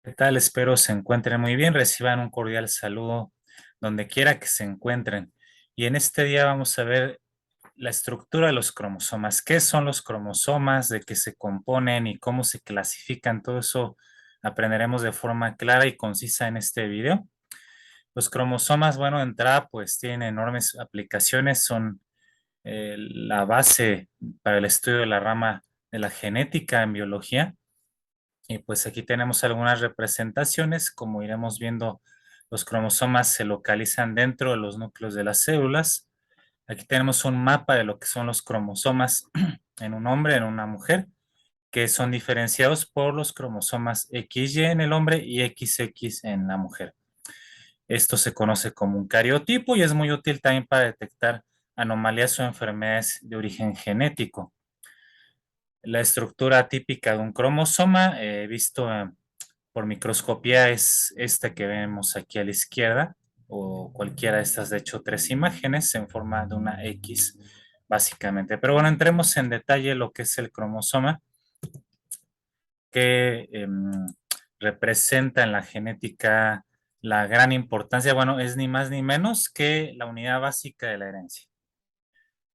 ¿Qué tal? Espero se encuentren muy bien, reciban un cordial saludo donde quiera que se encuentren. Y en este día vamos a ver la estructura de los cromosomas. ¿Qué son los cromosomas? ¿De qué se componen y cómo se clasifican? Todo eso aprenderemos de forma clara y concisa en este video. Los cromosomas, bueno, de entrada, pues tienen enormes aplicaciones, son la base para el estudio de la rama de la genética en biología. Y pues aquí tenemos algunas representaciones, como iremos viendo, los cromosomas se localizan dentro de los núcleos de las células. Aquí tenemos un mapa de lo que son los cromosomas en un hombre, en una mujer, que son diferenciados por los cromosomas XY en el hombre y XX en la mujer. Esto se conoce como un cariotipo y es muy útil también para detectar anomalías o enfermedades de origen genético. La estructura típica de un cromosoma, visto por microscopía, es esta que vemos aquí a la izquierda, o cualquiera de estas, de hecho, tres imágenes en forma de una X, básicamente. Pero bueno, entremos en detalle lo que es el cromosoma, que representa en la genética la gran importancia. Bueno, es ni más ni menos que la unidad básica de la herencia.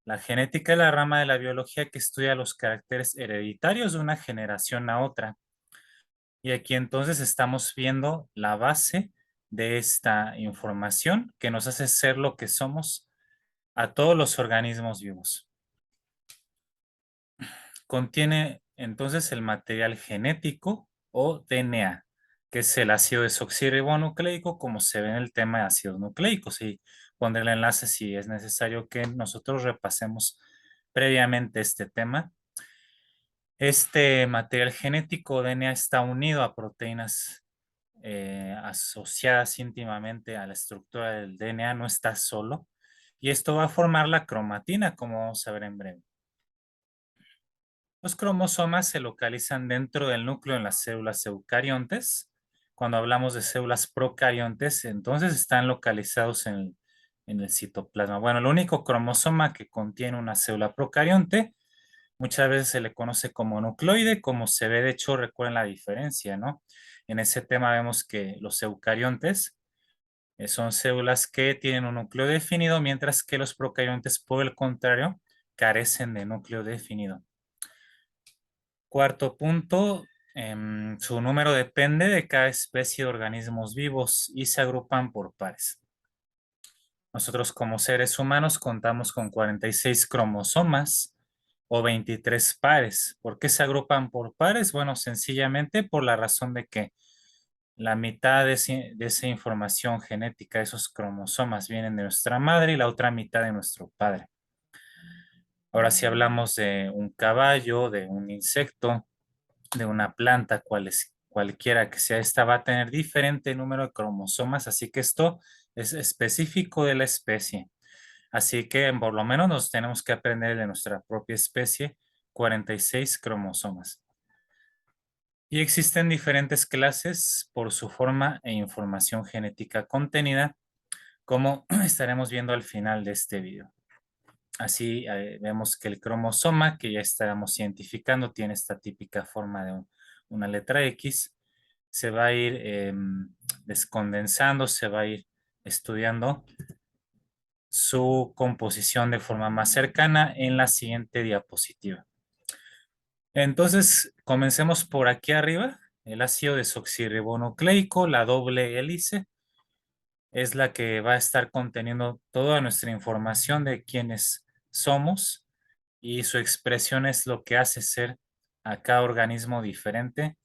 La genética es la rama de la biología que estudia los caracteres hereditarios de una generación a otra. Y aquí entonces estamos viendo la base de esta información que nos hace ser lo que somos a todos los organismos vivos. Contiene entonces el material genético o DNA, que es el ácido desoxirribonucleico, como se ve en el tema de ácidos nucleicos. Y pondré el enlace si es necesario que nosotros repasemos previamente este tema. Este material genético DNA está unido a proteínas asociadas íntimamente a la estructura del DNA, no está solo. Y esto va a formar la cromatina, como vamos a ver en breve. Los cromosomas se localizan dentro del núcleo en las células eucariontes. Cuando hablamos de células procariontes, entonces están localizados en el citoplasma. Bueno, el único cromosoma que contiene una célula procarionte muchas veces se le conoce como nucleoide, como se ve, de hecho, recuerden la diferencia, ¿no? En ese tema vemos que los eucariontes son células que tienen un núcleo definido, mientras que los procariontes, por el contrario, carecen de núcleo definido. Cuarto punto, su número depende de cada especie de organismos vivos y se agrupan por pares. Nosotros como seres humanos contamos con 46 cromosomas o 23 pares. ¿Por qué se agrupan por pares? Bueno, sencillamente por la razón de que la mitad de esa información genética, esos cromosomas, vienen de nuestra madre y la otra mitad de nuestro padre. Ahora, si hablamos de un caballo, de un insecto, de una planta, cualquiera que sea esta, va a tener diferente número de cromosomas, así que esto es específico de la especie. Así que por lo menos nos tenemos que aprender de nuestra propia especie 46 cromosomas. Y existen diferentes clases por su forma e información genética contenida, como estaremos viendo al final de este video. Así vemos que el cromosoma, que ya estábamos identificando, tiene esta típica forma de una letra X. Se va a ir descondensando, se va a ir estudiando su composición de forma más cercana en la siguiente diapositiva. Entonces, comencemos por aquí arriba. El ácido desoxirribonucleico, la doble hélice, es la que va a estar conteniendo toda nuestra información de quiénes somos y su expresión es lo que hace ser a cada organismo diferente,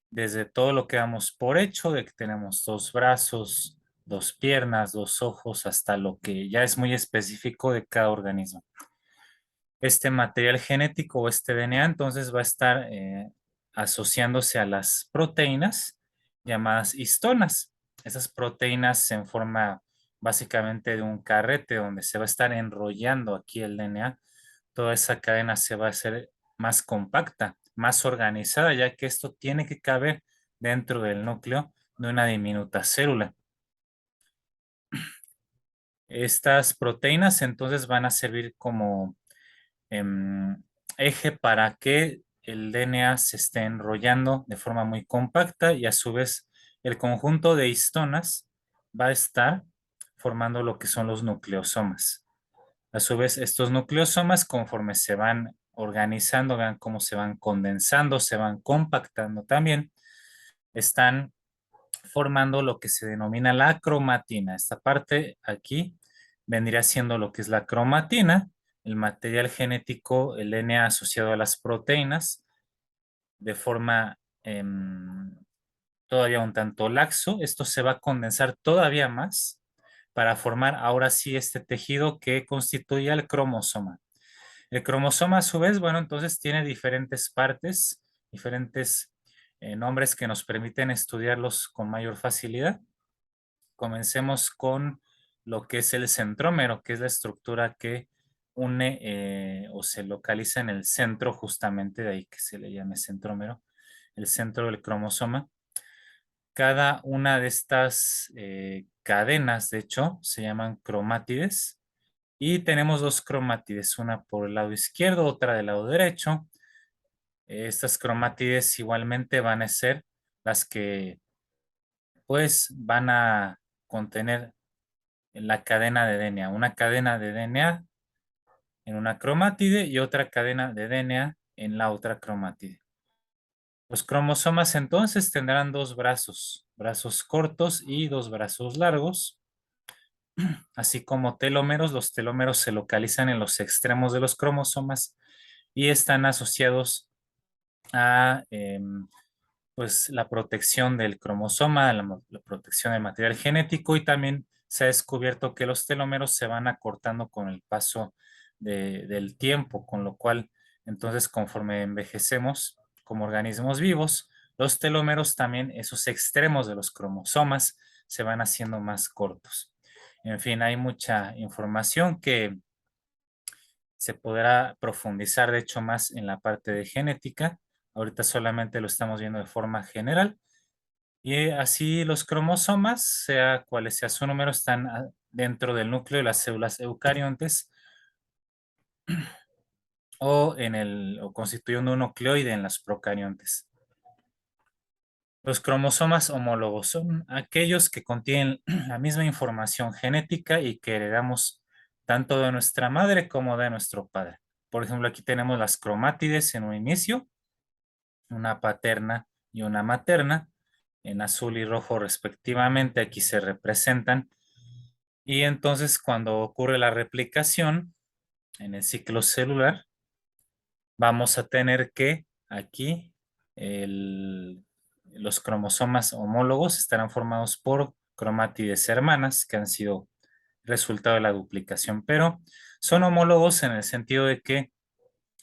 desde todo lo que damos por hecho, de que tenemos dos brazos, dos piernas, dos ojos, hasta lo que ya es muy específico de cada organismo. Este material genético o este DNA entonces va a estar asociándose a las proteínas llamadas histonas. Esas proteínas en forma básicamente de un carrete donde se va a estar enrollando aquí el DNA. Toda esa cadena se va a hacer más compacta, más organizada, ya que esto tiene que caber dentro del núcleo de una diminuta célula. Estas proteínas entonces van a servir como eje para que el DNA se esté enrollando de forma muy compacta y a su vez el conjunto de histonas va a estar formando lo que son los nucleosomas. A su vez, estos nucleosomas, conforme se van organizando, vean cómo se van condensando, se van compactando también, están formando lo que se denomina la cromatina. Esta parte aquí vendría siendo lo que es la cromatina, el material genético, el DNA asociado a las proteínas, de forma todavía un tanto laxo. Esto se va a condensar todavía más para formar ahora sí este tejido que constituye el cromosoma. El cromosoma a su vez, bueno, entonces tiene diferentes partes, diferentes nombres que nos permiten estudiarlos con mayor facilidad. Comencemos con lo que es el centrómero, que es la estructura que une o se localiza en el centro, justamente de ahí que se le llame centrómero, el centro del cromosoma. Cada una de estas cadenas, de hecho, se llaman cromátides. Y tenemos dos cromátides, una por el lado izquierdo, otra del lado derecho. Estas cromátides igualmente van a ser las que pues van a contener la cadena de DNA. Una cadena de DNA en una cromátide y otra cadena de DNA en la otra cromátide. Los cromosomas entonces tendrán dos brazos, brazos cortos y dos brazos largos, así como telómeros. Los telómeros se localizan en los extremos de los cromosomas y están asociados a pues, la protección del cromosoma, la protección del material genético, y también se ha descubierto que los telómeros se van acortando con el paso del tiempo, con lo cual entonces conforme envejecemos como organismos vivos, los telómeros también, esos extremos de los cromosomas, se van haciendo más cortos. En fin, hay mucha información que se podrá profundizar, de hecho, más en la parte de genética. Ahorita solamente lo estamos viendo de forma general. Y así los cromosomas, sea cual sea su número, están dentro del núcleo de las células eucariontes o constituyendo un nucleoide en las procariontes. Los cromosomas homólogos son aquellos que contienen la misma información genética y que heredamos tanto de nuestra madre como de nuestro padre. Por ejemplo, aquí tenemos las cromátides en un inicio, una paterna y una materna, en azul y rojo respectivamente, aquí se representan. Y entonces cuando ocurre la replicación en el ciclo celular, vamos a tener que aquí los cromosomas homólogos estarán formados por cromátides hermanas que han sido resultado de la duplicación, pero son homólogos en el sentido de que,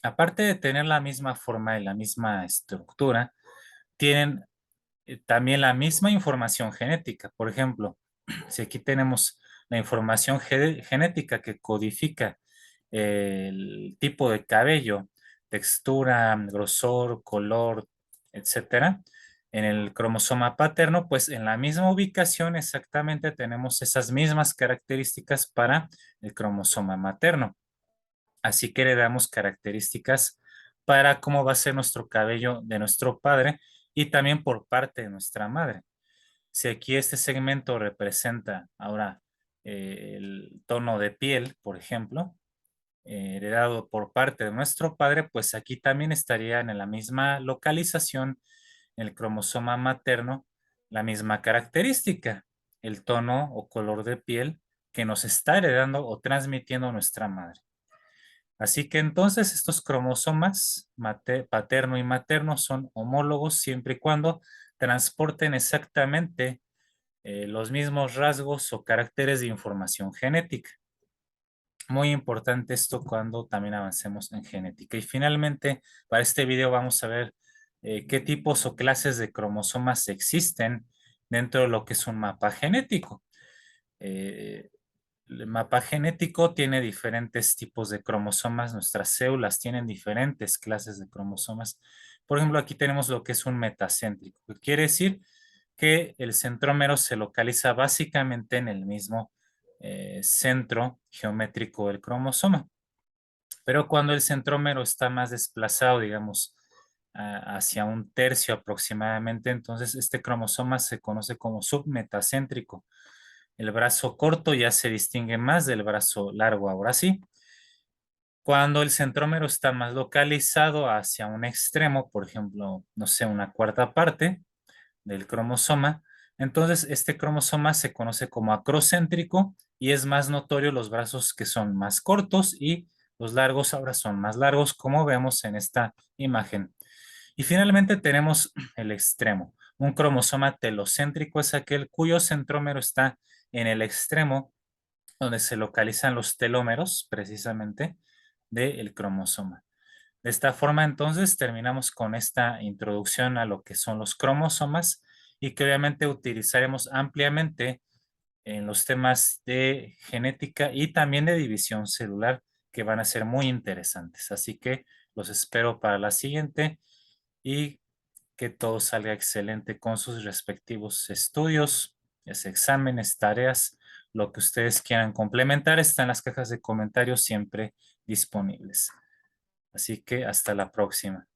aparte de tener la misma forma y la misma estructura, tienen también la misma información genética. Por ejemplo, si aquí tenemos la información genética que codifica el tipo de cabello, textura, grosor, color, etcétera, en el cromosoma paterno, pues en la misma ubicación exactamente tenemos esas mismas características para el cromosoma materno. Así que heredamos características para cómo va a ser nuestro cabello de nuestro padre y también por parte de nuestra madre. Si aquí este segmento representa ahora el tono de piel, por ejemplo, heredado por parte de nuestro padre, pues aquí también estarían en la misma localización, en el cromosoma materno, la misma característica, el tono o color de piel que nos está heredando o transmitiendo nuestra madre. Así que entonces estos cromosomas paterno y materno son homólogos siempre y cuando transporten exactamente los mismos rasgos o caracteres de información genética. Muy importante esto cuando también avancemos en genética. Y finalmente, para este video vamos a ver qué tipos o clases de cromosomas existen dentro de lo que es un mapa genético. Eh, el mapa genético tiene diferentes tipos de cromosomas, nuestras células tienen diferentes clases de cromosomas. Por ejemplo, aquí tenemos lo que es un metacéntrico, que quiere decir que el centrómero se localiza básicamente en el mismo centro geométrico del cromosoma. Pero cuando el centrómero está más desplazado, digamos, hacia un tercio aproximadamente. Entonces, este cromosoma se conoce como submetacéntrico. El brazo corto ya se distingue más del brazo largo, ahora sí. Cuando el centrómero está más localizado hacia un extremo, por ejemplo, no sé, una cuarta parte del cromosoma, entonces este cromosoma se conoce como acrocéntrico y es más notorio los brazos que son más cortos y los largos ahora son más largos, como vemos en esta imagen. Y finalmente tenemos el extremo. Un cromosoma telocéntrico es aquel cuyo centrómero está en el extremo donde se localizan los telómeros precisamente del cromosoma. De esta forma, entonces, terminamos con esta introducción a lo que son los cromosomas y que obviamente utilizaremos ampliamente en los temas de genética y también de división celular, que van a ser muy interesantes. Así que los espero para la siguiente y que todo salga excelente con sus respectivos estudios, exámenes, tareas, lo que ustedes quieran complementar está en las cajas de comentarios siempre disponibles. Así que hasta la próxima.